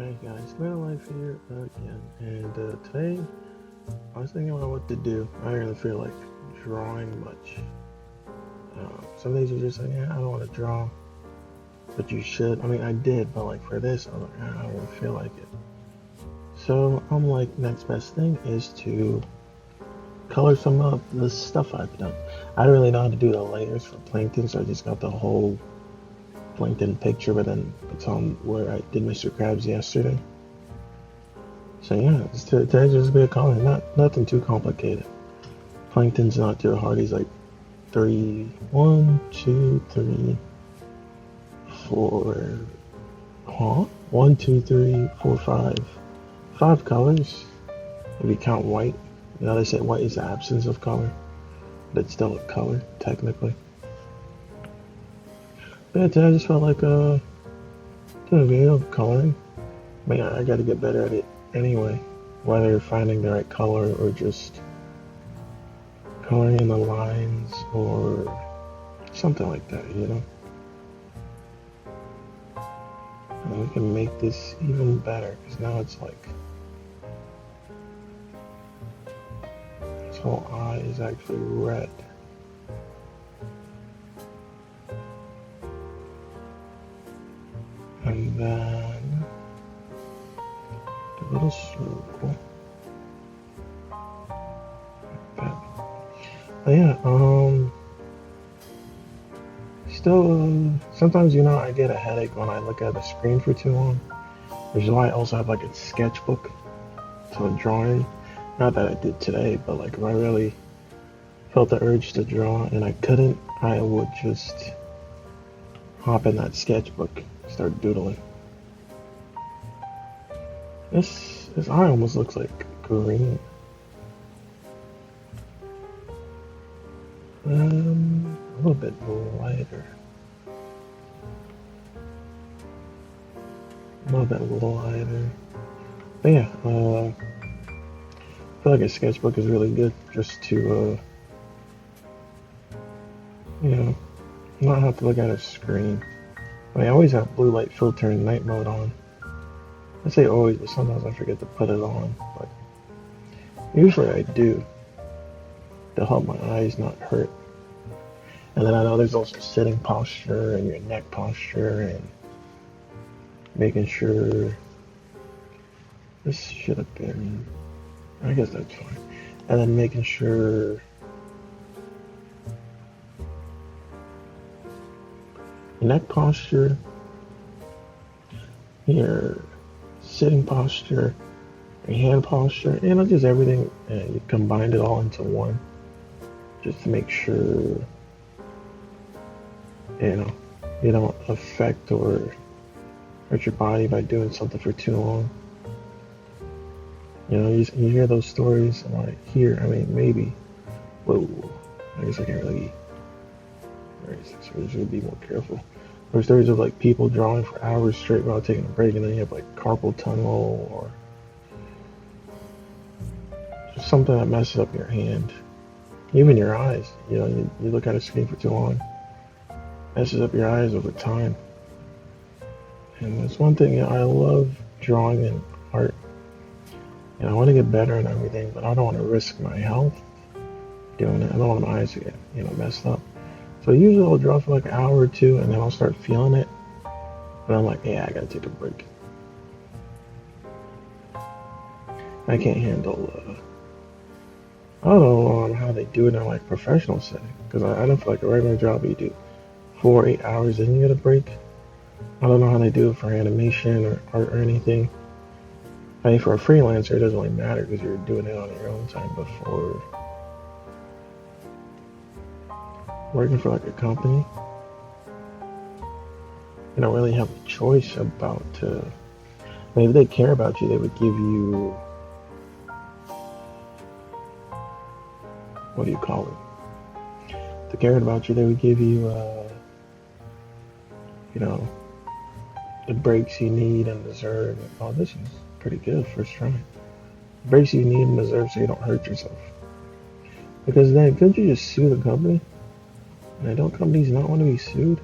Hey guys, Clear Life here again, and today I was thinking about what to do. I don't really feel like drawing much. Some days you're just like, yeah, I don't want to draw, but you should. I mean, I did, but like for this, I'm like, I don't really feel like it. So I'm like, next best thing is to color some of the stuff I've done. I don't really know how to do the layers for plankton, so I just got the whole plankton picture, but then it's on where I did Mr. Krabs yesterday. So yeah, today's just be a comment, nothing too complicated. Plankton's not too hard. He's like three, one, two, three, four, huh? One, two, three, four, five. Five colors. If you count white. You know, they say white is the absence of color, but it's still a color, technically. But yeah, today I just felt like doing a video of coloring. Man, I gotta get better at it anyway. Whether finding the right color or just coloring in the lines or something like that, you know? And we can make this even better because now it's like this whole eye is actually red. And then a little circle. Like that. But yeah, still, sometimes, you know, I get a headache when I look at the screen for too long. Which is why I also have like a sketchbook to drawing. Not that I did today, but like if I really felt the urge to draw and I couldn't, I would just hop in that sketchbook, start doodling. This eye almost looks like green. A little bit lighter. A little bit lighter. But yeah, I feel like a sketchbook is really good just to, you know, not have to look at a screen. I mean, I always have blue light filter and night mode on. I say always, but sometimes I forget to put it on. But usually I do to help my eyes not hurt. And then I know there's also sitting posture and your neck posture and making sure this should have been, I guess that's fine. And then making sure your neck posture, your sitting posture, your hand posture, you know, just everything. You combined it all into one just to make sure, you know, you don't affect or hurt your body by doing something for too long. You know, you hear those stories, and like here, I mean, maybe, whoa, I guess I can't really erase this, so we should be more careful. There's stories of like people drawing for hours straight without taking a break, and then you have like carpal tunnel or just something that messes up your hand, even your eyes. You know, you look at a screen for too long, messes up your eyes over time. And that's one thing, you know, I love drawing and art. And I want to get better and everything, but I don't want to risk my health doing it. I don't want my eyes to get, you know, messed up. So usually I'll draw for like an hour or two, and then I'll start feeling it. And I'm like, yeah, I gotta take a break. I can't handle, I don't know how they do it in like professional setting. Because I don't feel like a regular job you do 4 or 8 hours, then you get a break. I don't know how they do it for animation or art or anything. I mean, for a freelancer, it doesn't really matter because you're doing it on your own time. But for working for like a company, you don't really have a choice about. I mean, if they care about you, they would give you, what do you call it? If they cared about you, they would give you, you know, the breaks you need and deserve. Oh, this is pretty good first try. Breaks you need and deserve so you don't hurt yourself. Because then, couldn't you just sue the company? And don't companies not want to be sued?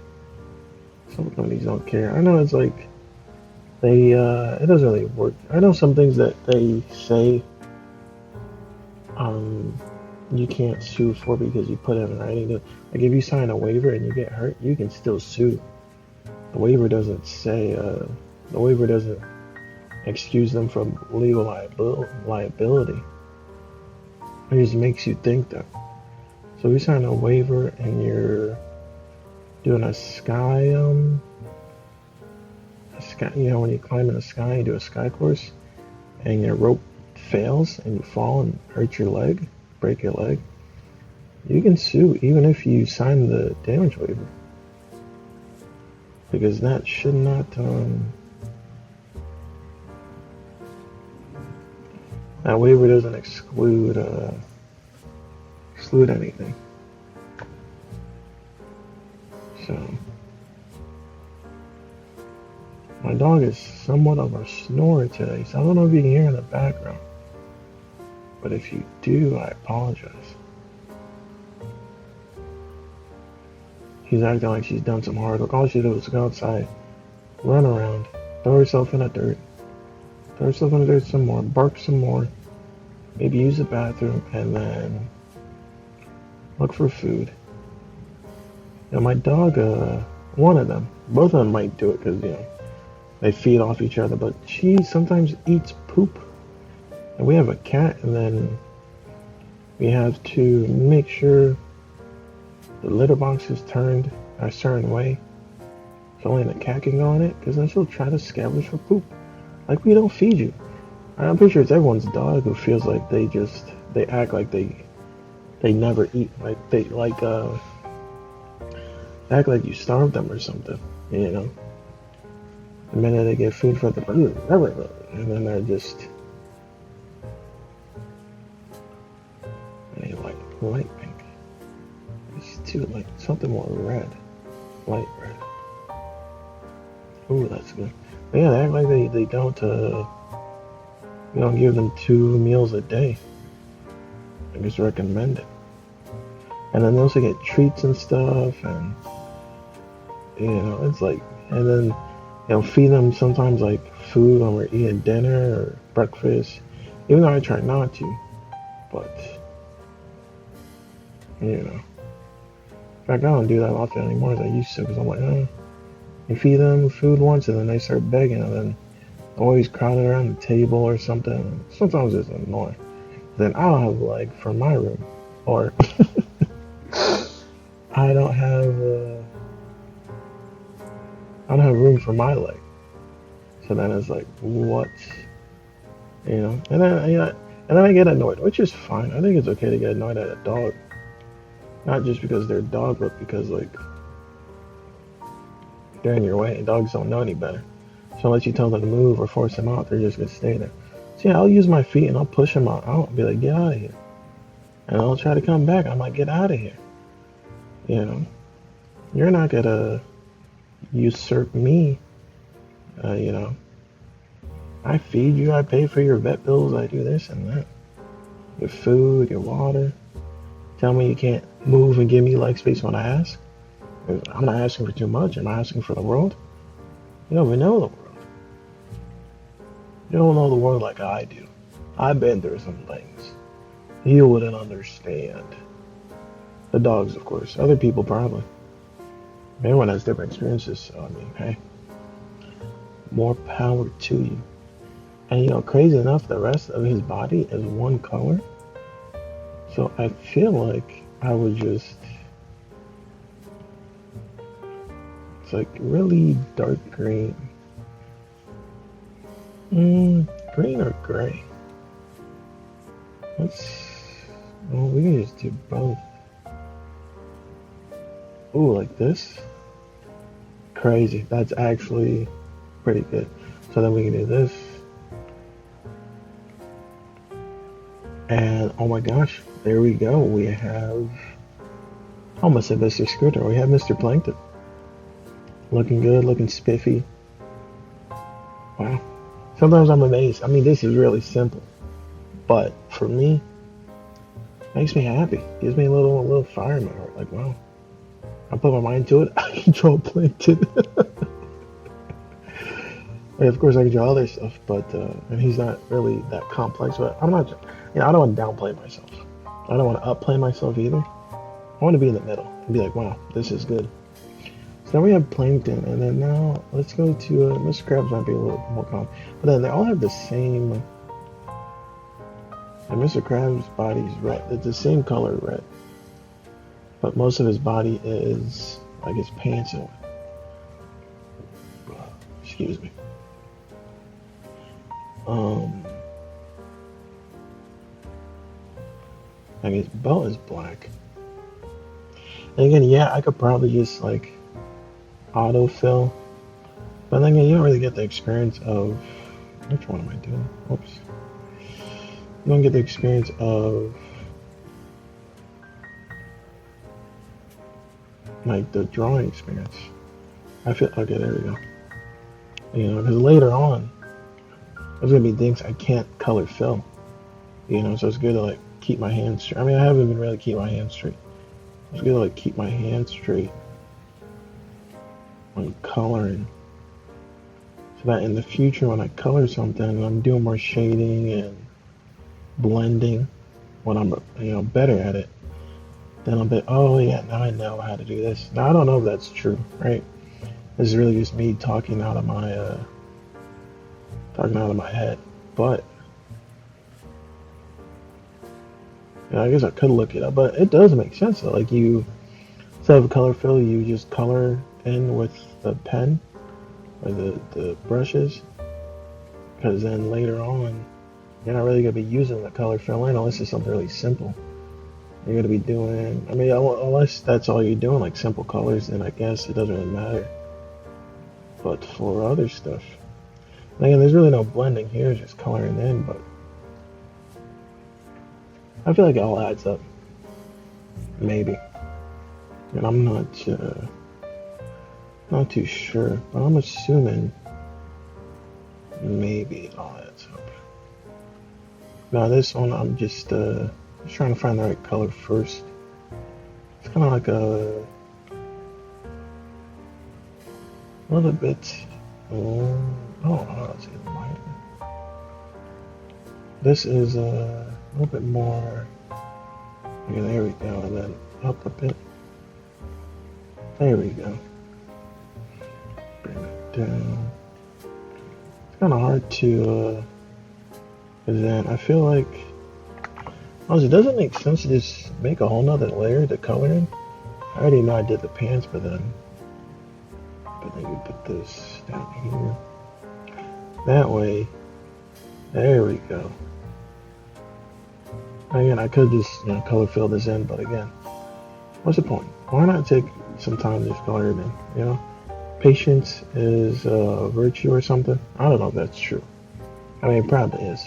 Some companies don't care. I know it's like it doesn't really work. I know some things that they say um you can't sue for because you put it in writing. Like if you sign a waiver and you get hurt, you can still sue. The waiver doesn't say the waiver doesn't excuse them from legal liability. It just makes you think that. So if you sign a waiver and you're doing a sky, when you climb in the sky, you do a sky course, and your rope fails and you fall and hurt your leg, break your leg, you can sue even if you sign the damage waiver. Because that should not, that waiver doesn't exclude anything. So, my dog is somewhat of a snorer today, so I don't know if you can hear in the background. But if you do, I apologize. She's acting like she's done some hard work. All she did was go outside, run around, throw herself in the dirt, some more, bark some more, maybe use the bathroom, and then look for food. Now my dog, one of them, both of them might do it because, they feed off each other, but she sometimes eats poop. And we have a cat, and then we have to make sure the litter box is turned a certain way so only the cat can go on it, because then she'll try to scavenge for poop. Like, we don't feed you. I'm pretty sure it's everyone's dog who feels like they act like they never eat. Like, act like you starved them or something, The minute they get food for them, and then they're just, they like light pink. It's too like something more red, light red. Ooh, that's good. But yeah, they act like they don't you don't give them 2 meals a day. I just recommend it. And then they also get treats and stuff, and it's like, and then feed them sometimes like food when we're eating dinner or breakfast, even though I try not to, but in fact, I don't do that often anymore as I used to, because I'm like, you feed them food once and then they start begging, and then always crowded around the table or something. Sometimes it's annoying. Then I don't have a leg for my room, or I don't have room for my leg. So then it's like, what? And then I get annoyed, which is fine. I think it's okay to get annoyed at a dog. Not just because they're a dog, but because, like, they're in your way. Dogs don't know any better. So unless you tell them to move or force them out, they're just going to stay there. So yeah, I'll use my feet and I'll push them out. I'll be like, get out of here. And I'll try to come back. I'm like, get out of here. You're not going to usurp me. I feed you. I pay for your vet bills. I do this and that. Your food, your water. Tell me you can't move and give me leg space when I ask. I'm not asking for too much. I'm asking for the world. You don't even know the world. You don't know the world like I do. I've been through some things. You wouldn't understand. The dogs, of course. Other people probably. Everyone has different experiences, so hey. More power to you. And crazy enough, the rest of his body is one color. So I feel like I would just, it's like really dark green. Green or gray? We can just do both. Ooh, like this? Crazy. That's actually pretty good. So then we can do this. And oh my gosh, there we go. We have, I almost said Mr. Scooter. We have Mr. Plankton. Looking good, looking spiffy. Wow. Sometimes I'm amazed. I mean, this is really simple. But for me, it makes me happy. Gives me a little fire in my heart. Like, wow. I put my mind to it. I can draw Plankton. And of course, I can draw other stuff, but and he's not really that complex. But I'm not, I don't want to downplay myself. I don't want to upplay myself either. I want to be in the middle and be like, wow, this is good. So now we have Plankton, and then now let's go to Mr. Krabs might be a little more common, but then they all have the same. And Mr. Krabs' body's red. It's the same color red, but most of his body is like his pants are. Excuse me. Like his belt is black. And again, yeah, I could probably just like autofill, but then again, you don't really get the experience of which one am I doing? Oops. You don't get the experience of like the drawing experience. I feel okay. There we go. You know, because later on, there's gonna be things I can't color fill. You know, so it's good to like keep my hands straight. I mean, I haven't even really keep my hands straight. It's good to like keep my hands straight when coloring, so that in the future when I color something, I'm doing more shading and blending when I'm better at it. Then I'll be, oh yeah, now I know how to do this. Now I don't know if that's true, right? This is really just me talking out of my head, but I guess I could look it up, but it does make sense though. Like you, instead of color fill, you just color in with the pen or the brushes, because then later on, you're not really gonna be using the color fill in unless it's something really simple. You're gonna be doing, I mean, unless that's all you're doing, like simple colors, then I guess it doesn't really matter. But for other stuff, again, there's really no blending here, it's just coloring in, but I feel like it all adds up. Maybe. And I'm not too sure, but I'm assuming maybe it all adds up. Now this one, I'm just trying to find the right color first. It's kind of like a little bit. It's even lighter. This is a little bit more. Okay, there we go, and then up a bit. There we go. Bring it down. It's kind of hard to. Cause then I feel like. Honestly, does it make sense to just make a whole nother layer to color in? I already know I did the pants, but then you put this down here. That way, there we go. Again, I could just color fill this in, but again, what's the point? Why not take some time to just color it in? You know, patience is a virtue or something. I don't know if that's true. I mean, it probably is.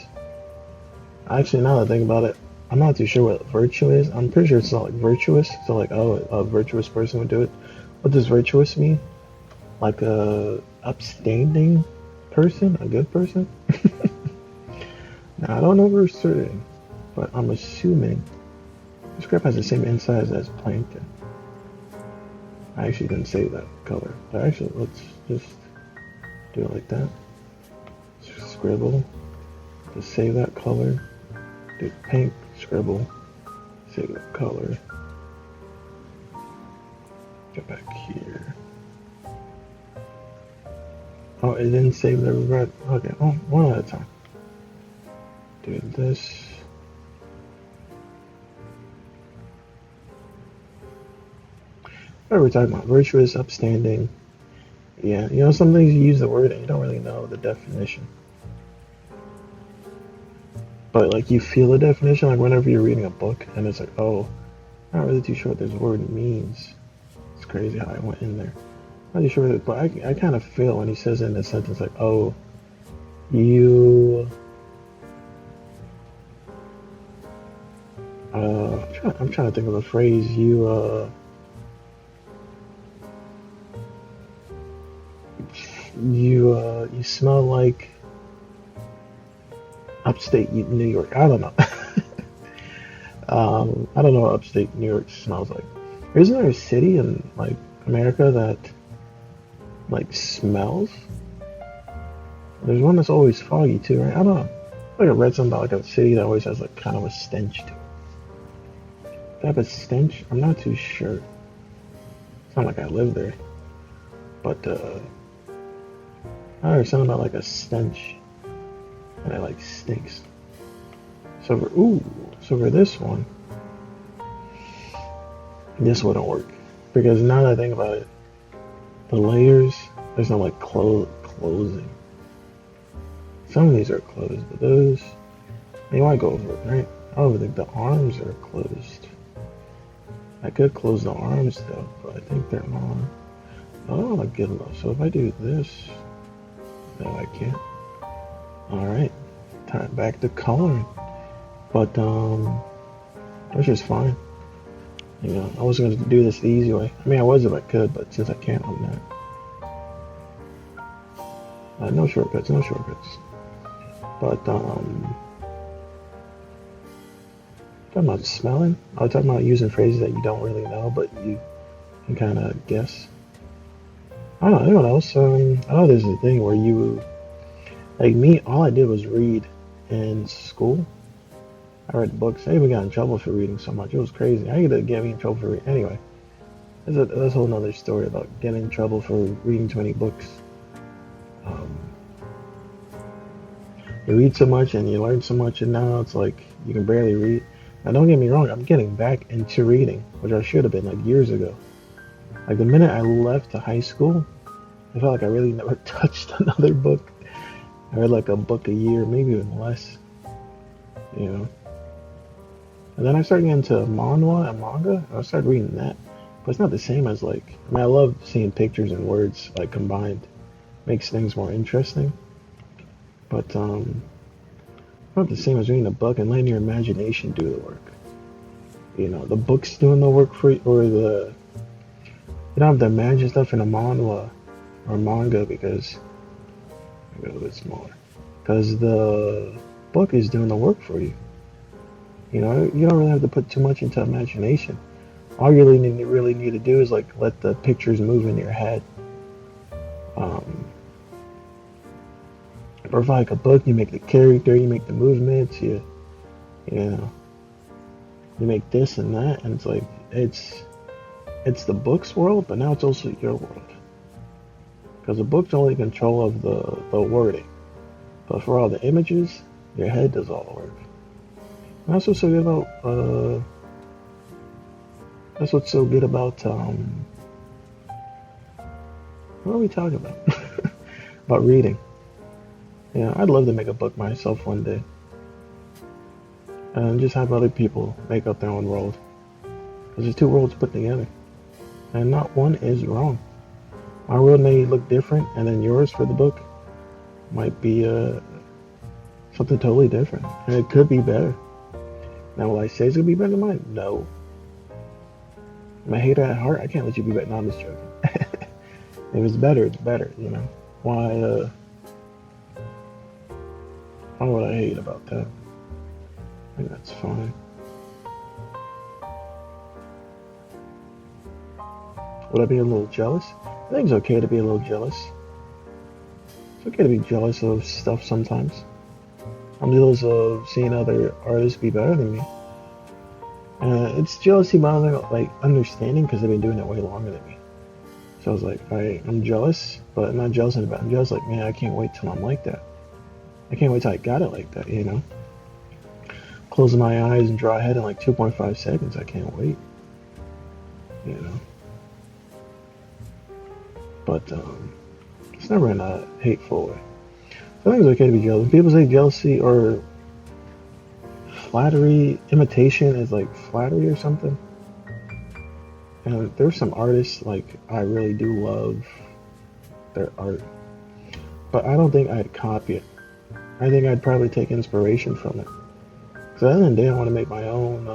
Actually, now that I think about it, I'm not too sure what virtue is. I'm pretty sure it's not like virtuous. So like, oh, a virtuous person would do it. What does virtuous mean? Like a upstanding person, a good person? Now I don't know for certain, but I'm assuming this crab has the same insides as Plankton. I actually didn't save that color, but actually let's just do it like that. Just scribble, just save that color. Do pink, scribble, save that color. Get back here. Oh, it didn't save the red. Okay, oh, one at a time. Do this. What are we talking about? Virtuous, upstanding. Yeah, some things you use the word and you don't really know the definition. But like you feel the definition, like whenever you're reading a book and it's like, oh, I'm not really too sure what this word means. It's crazy how I went in there. I'm not too sure, but I kind of feel when he says it in a sentence like, oh, you. I'm trying to think of a phrase. You smell like upstate New York. I don't know. I don't know what upstate New York smells like. Isn't there a city in like America that like smells? There's one that's always foggy too, right? I don't know. Like I read something about like a city that always has like kind of a stench to it. Type of stench? I'm not too sure. It's not like I live there, but I heard something about like a stench and it like stinks. So for this one, this wouldn't work because now that I think about it, the layers there's no like closing. Some of these are closed, but those they might go over it, right? I don't think the arms are closed. I could close the arms though, but I think they're on. I don't want to get low. So if I do this, no, I can't. All right, time back to coloring. But which is fine. You know, I was going to do this the easy way. I mean, I was if I could, but since I can't, I'm not. No shortcuts, no shortcuts. But talking about smelling, I was talking about using phrases that you don't really know, but you can kind of guess. I don't know. Anyone else? I know there's a thing where you, like me, all I did was read in school. I read books. I even got in trouble for reading so much. It was crazy. I could get me in trouble for reading. Anyway, that's a whole nother story about getting in trouble for reading too many books. Um, you read so much and you learn so much, and now it's like you can barely read. Now, don't get me wrong. I'm getting back into reading, which I should have been like years ago. Like the minute I left to high school, I felt like I really never touched another book. I read like a book a year, maybe even less. You know. And then I started getting into manhwa and manga. I started reading that, but it's not the same as like. I mean, I love seeing pictures and words like combined. Makes things more interesting. But not the same as reading a book and letting your imagination do the work. You know, the book's doing the work for you, or you don't have to imagine stuff in a manhwa or manga because maybe a little bit smaller. Because the book is doing the work for you. You know, you don't really have to put too much into imagination. All you really need to do is like let the pictures move in your head. Um, or if like a book, you make the character, you make the movements, you know, you make this and that, and it's like it's the book's world, but now it's also your world. Because the book's only in control of the wording, but for all the images, your head does all the work. And that's what's so good about what are we talking about? About reading. Yeah, I'd love to make a book myself one day. And just have other people make up their own world. Because there's two worlds put together. And not one is wrong. My world may look different, and then yours for the book might be something totally different. And it could be better. Now, will I say it's going to be better than mine? No. I'm a hater at heart. I can't let you be better. No, I'm just joking. If it's better, it's better, you know. Why would I hate about that? I think that's fine. Would I be a little jealous? I think it's okay to be a little jealous. It's okay to be jealous of stuff sometimes. I'm jealous of seeing other artists be better than me. It's jealousy, but I'm like understanding because they've been doing it way longer than me. So I was like, I'm jealous, but I'm not jealous of it. I'm jealous, like, man, I can't wait till I'm like that. I can't wait till I got it like that, you know? Closing my eyes and draw ahead in like 2.5 seconds. I can't wait, you know? But it's never in a hateful way. So I think it's okay to be jealous. When people say jealousy or flattery, imitation is like flattery or something. And there's some artists like I really do love their art, but I don't think I'd copy it. I think I'd probably take inspiration from it. Because at the end of the day, I want to make my own.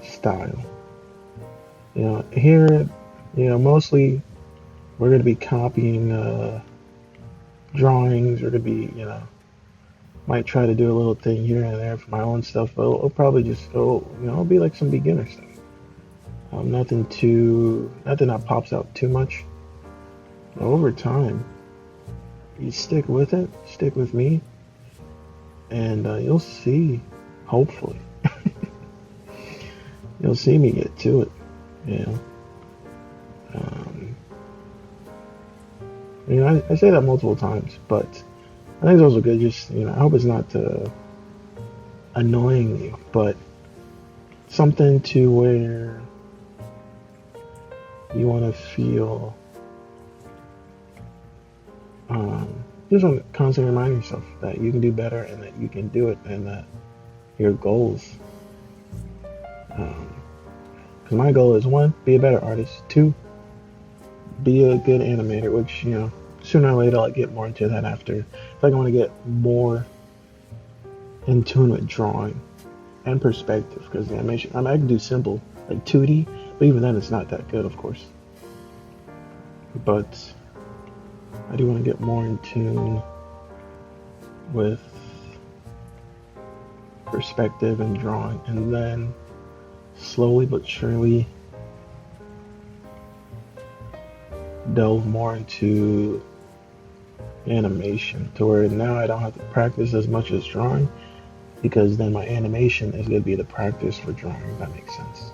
Style. You know, here, you know, mostly we're going to be copying drawings. We're going to be, you know, might try to do a little thing here and there for my own stuff, but it'll probably just go, you know, it'll be like some beginner stuff. Nothing that pops out too much. But over time, you stick with it, stick with me, and you'll see. Hopefully, you'll see me get to it. You know, um, I say that multiple times, but I think it's also good. Just I hope it's not annoying you, but something to where you want to feel. Just want to constantly remind yourself that you can do better and that you can do it and that your goals. Because my goal is one, be a better artist. Two, be a good animator, which sooner or later I'll get more into that after. If I want to get more in tune with drawing and perspective, because the animation, I can do simple like 2D, but even then it's not that good, of course. But I do want to get more in tune with perspective and drawing, and then slowly but surely delve more into animation to where now I don't have to practice as much as drawing, because then my animation is going to be the practice for drawing, if that makes sense.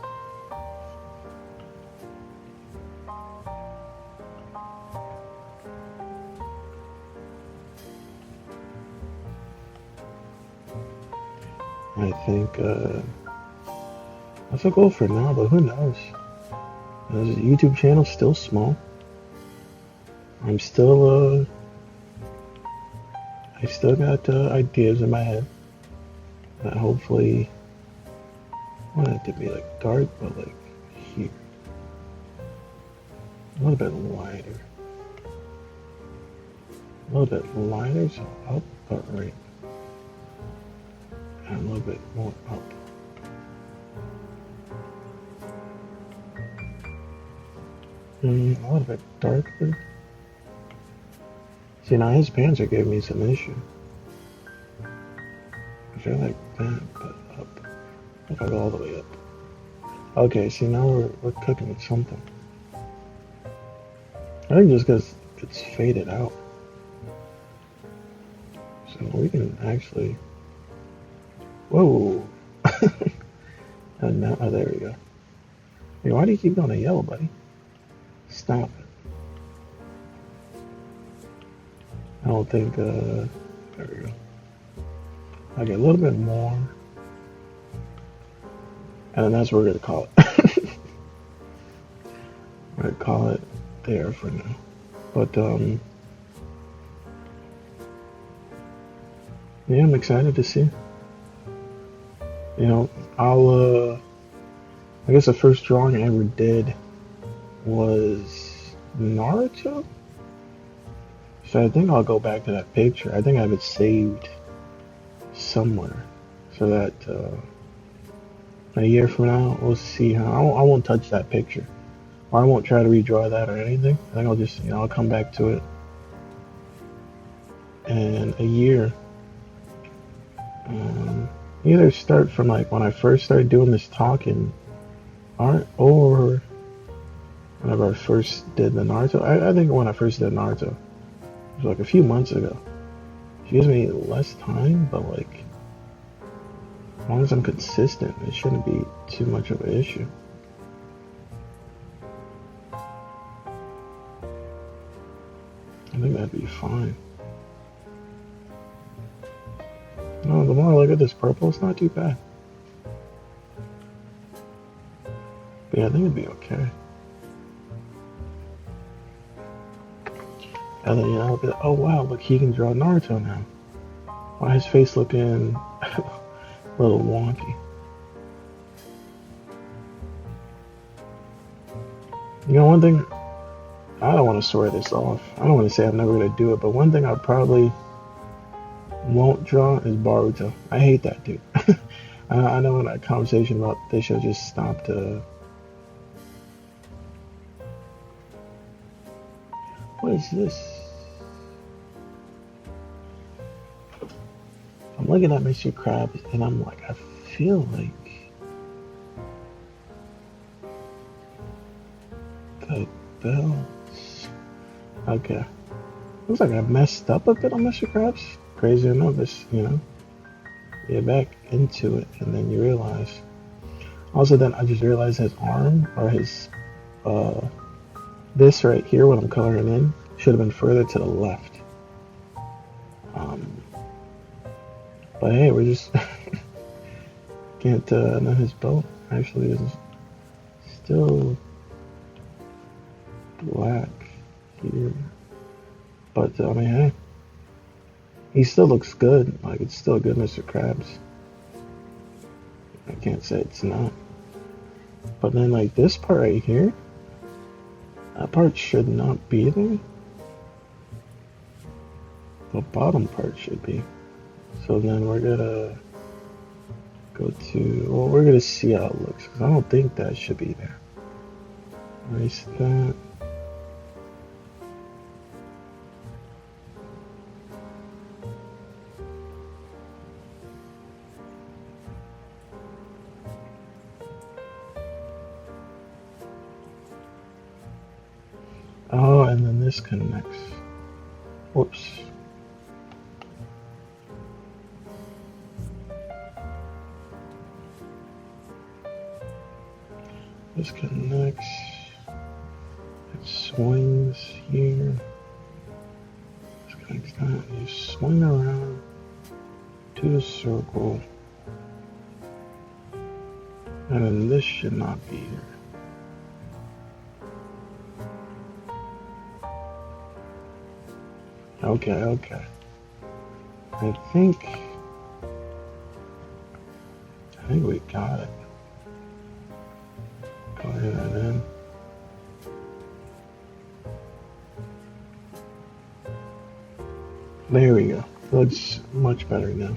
I think that's a goal for now, but who knows? The YouTube channel's still small. I still got ideas in my head that hopefully I want it to be like dark, but like here, a little bit lighter, so up, but right, and a little bit more up. A little bit darker. See, now his pants are giving me some issue. I feel like that, but up. If I go all the way up. Okay, see, now we're cooking with something. I think just because it's faded out. So we can actually... Whoa! And now, oh, there we go. Hey, why do you keep going to yellow, buddy? Stop it. I don't think, there we go. Okay, a little bit more. And then that's what we're going to call it. We're going to call it there for now. But, yeah, I'm excited to see. I guess the first drawing I ever did was Naruto. So I think I'll go back to that picture. I think I have it saved somewhere, so that a year from now we'll see how. I won't touch that picture, or I won't try to redraw that or anything. I think I'll just I'll come back to it in a year. Either start from like when I first started doing this talking art, or whenever I first did the Naruto. I think when I first did Naruto, it was like a few months ago. It gives me less time, but like as long as I'm consistent, it shouldn't be too much of an issue. I think that'd be fine. No, the more I look at this purple, it's not too bad. But yeah, I think it'd be okay. And then I'll be like, oh wow, look, he can draw Naruto now. Why his face looking a little wonky? One thing, I don't want to swear this off. I don't want to say I'm never going to do it, but one thing I probably won't draw is Boruto. I hate that dude. I know in that conversation about this show just stopped. What is this? I'm looking at Mr. Krabs and I'm like, I feel like the hell? Okay. Looks like I messed up a bit on Mr. Krabs. Crazy enough, you get back into it, and then you realize. Also, then I just realized his arm, or his, this right here, when I'm coloring in, should have been further to the left. But hey, we're just can't, know his boat actually is still black here. But, I mean, hey, he still looks good. Like, it's still good, Mr. Krabs. I can't say it's not. But then, like, this part right here, that part should not be there. The bottom part should be. So then we're gonna go to, well, we're gonna see how it looks, because I don't think that should be there. Erase that. Oh, and then this connects. Whoops. This connects. It swings here. This connects that. You swing around to the circle. And then this should not be here. Okay. I think we got it. Go ahead and in. There we go. Looks much better now.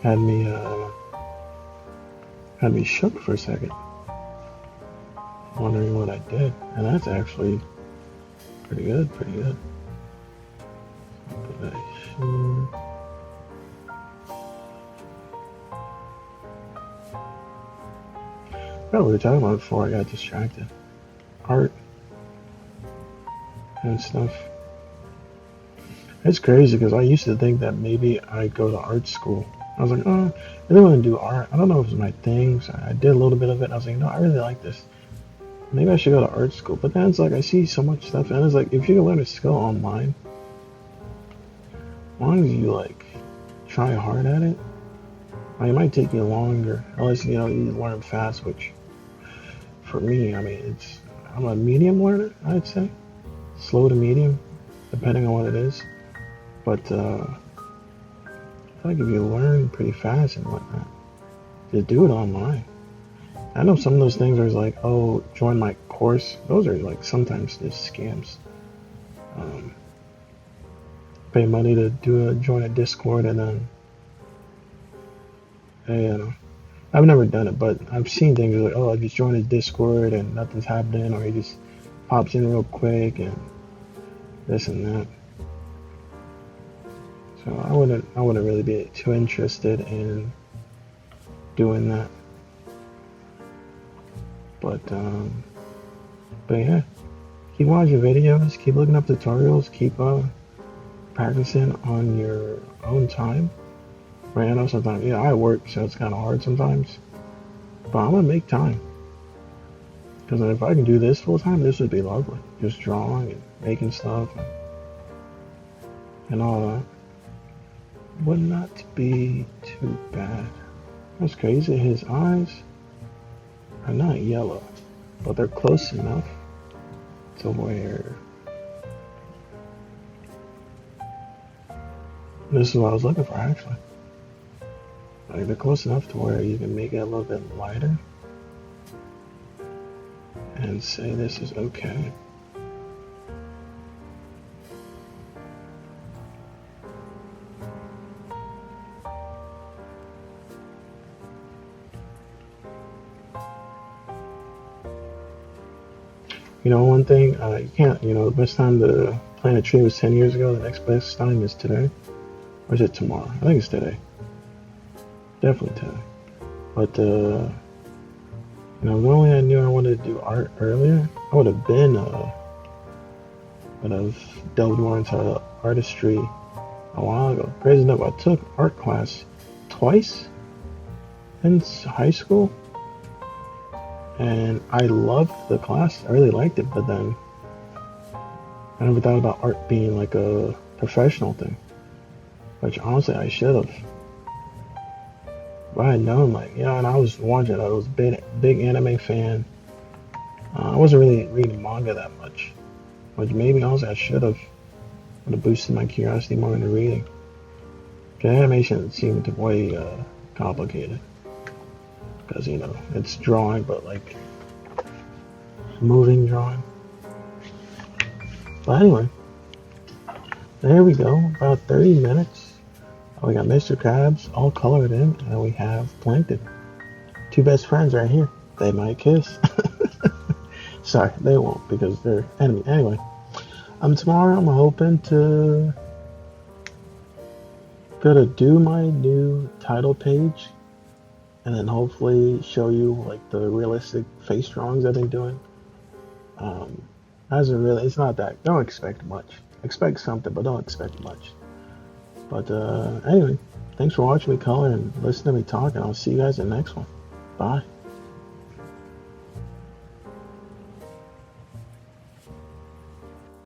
Had me shook for a second, wondering what I did, and that's actually pretty good. What we were talking about before I got distracted. Art and stuff. It's crazy because I used to think that maybe I'd go to art school. I was like, oh, I really want to do art. I don't know if it's my thing. So I did a little bit of it. And I was like, no, I really like this. Maybe I should go to art school. But then it's like I see so much stuff, and it's like if you can learn a skill online, as long as you like try hard at it, it might take you longer. Unless you learn fast, which for me, I mean, I'm a medium learner, I'd say, slow to medium, depending on what it is. But I feel like if you learn pretty fast and whatnot, just do it online. I know some of those things are like, oh, join my course. Those are like sometimes just scams. Pay money to join a Discord, and then I've never done it, but I've seen things like, oh, I just joined a Discord and nothing's happening, or he just pops in real quick and this and that. So I wouldn't really be too interested in doing that. But yeah, keep watching videos, keep looking up tutorials, keep practicing on your own time. Right, I know sometimes, I work, so it's kind of hard sometimes, but I'm gonna make time. Because if I can do this full time, this would be lovely. Just drawing and making stuff and all that would not be too bad. That's crazy. His eyes are not yellow, but they're close enough to where this is what I was looking for, actually. Like, they're close enough to where you can make it a little bit lighter and say this is okay. One thing, you can't, the best time to plant a tree was 10 years ago. The next best time is today. Or is it tomorrow? I think it's today. Definitely today. But, You know, if only I knew I wanted to do art earlier, I would have delved more into artistry a while ago. Crazy enough, I took art class twice in high school, and I loved the class. I really liked it, but then I never thought about art being like a professional thing, which honestly I should have. If I had known, like, you know, and I was watching, I was a big anime fan. I wasn't really reading manga that much, which maybe honestly I should have. Would have boosted my curiosity more into reading. The animation seemed way complicated because, you know, it's drawing, but like moving drawing. But anyway, there we go. About 30 minutes. We got Mr. Krabs all colored in, and we have Plankton. Two best friends right here. They might kiss. Sorry, they won't because they're enemy. Anyway, tomorrow I'm hoping to do my new title page, and then hopefully show you like the realistic face drawings I've been doing. It's not that. Don't expect much. Expect something, but don't expect much. But anyway, thanks for watching me color and listening to me talk, and I'll see you guys in the next one. Bye.